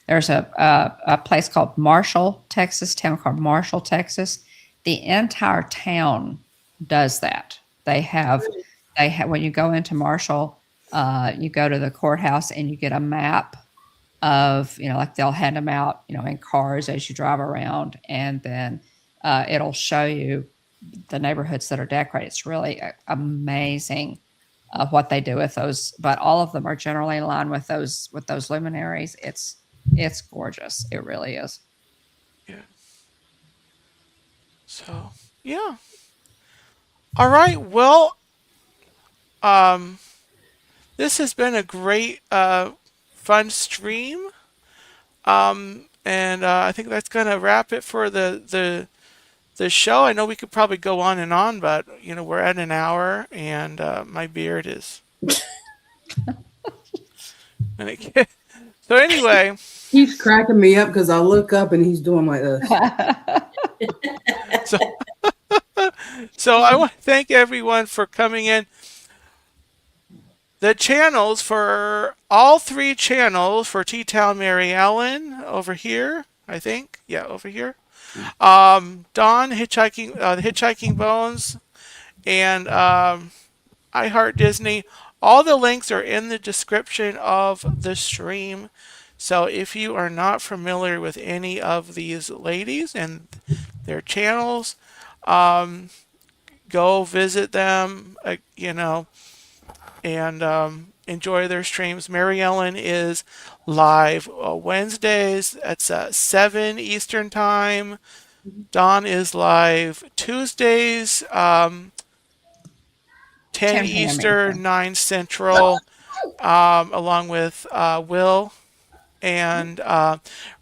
there's a place called Marshall, Texas, town called Marshall, Texas. The entire town does that. They have when you go into Marshall, you go to the courthouse and you get a map of, like they'll hand them out, in cars as you drive around, and then it'll show you the neighborhoods that are decorated. It's really amazing what they do with those, but all of them are generally in line with those luminaries. It's gorgeous. It really is. Yeah. So yeah. All right. Well, this has been a great, fun stream. And I think that's gonna wrap it for the show. I know we could probably go on and on, but we're at an hour, and my beard is. And so anyway, He's cracking me up because I look up and he's doing like this. so so I want to thank everyone for coming in. The channels for all three channels for T-Town Mary Ellen over here, I think. Yeah, over here. Dawn Hitchhiking, the Hitchhiking Bones, and I Heart Disney. All the links are in the description of the stream. So if you are not familiar with any of these ladies and their channels, go visit them, and enjoy their streams. Mary Ellen is live Wednesdays. That's 7 Eastern Time. Dawn is live Tuesdays, 10 10 p.m. Eastern, Eastern. 9 Central, along with Will. And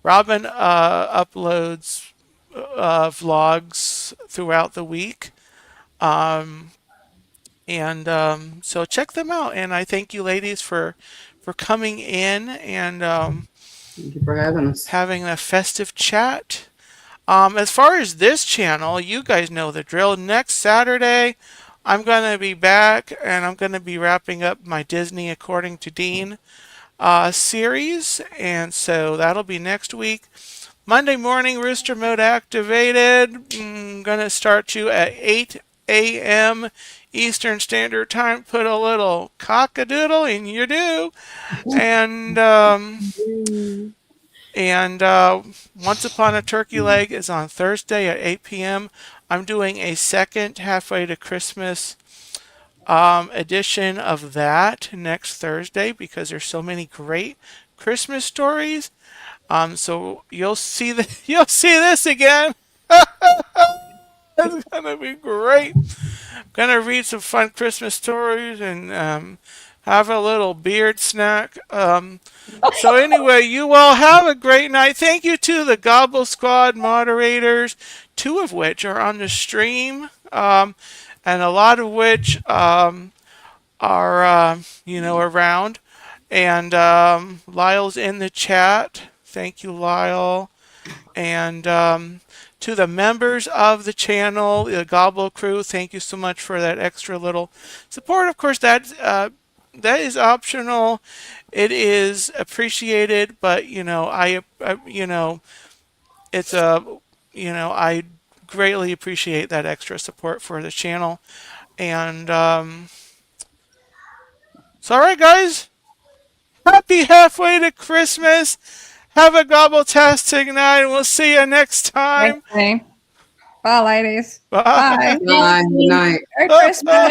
Robin uploads vlogs throughout the week. So check them out. And I thank you ladies for coming in and Thank you for having us. having a festive chat. As far as this channel, you guys know the drill. Next Saturday, I'm going to be back, and I'm going to be wrapping up my Disney According to Dean series, and so that'll be next week. Monday morning, Rooster Mode Activated. I'm going to start you at 8 a.m. Eastern Standard Time. Put a little cock-a-doodle in your do. And Once Upon a Turkey Leg is on Thursday at 8 p.m. I'm doing a second Halfway to Christmas edition of that next Thursday because there's so many great Christmas stories. So you'll see this again. It's gonna be great. I'm gonna read some fun Christmas stories and have a little beard snack. So anyway, you all have a great night. Thank you to the Gobble Squad moderators, 2 of which are on the stream, and a lot of which are around. And Lyle's in the chat. Thank you, Lyle. And to the members of the channel, the Gobble crew, thank you so much for that extra little support. Of course, that is optional. It is appreciated, but I greatly appreciate that extra support for the channel. And so, all right, guys, happy halfway to Christmas. Have a gobble-tastic night, and we'll see you next time. Bye, ladies. Bye. Bye. Bye. Good night. Merry Christmas.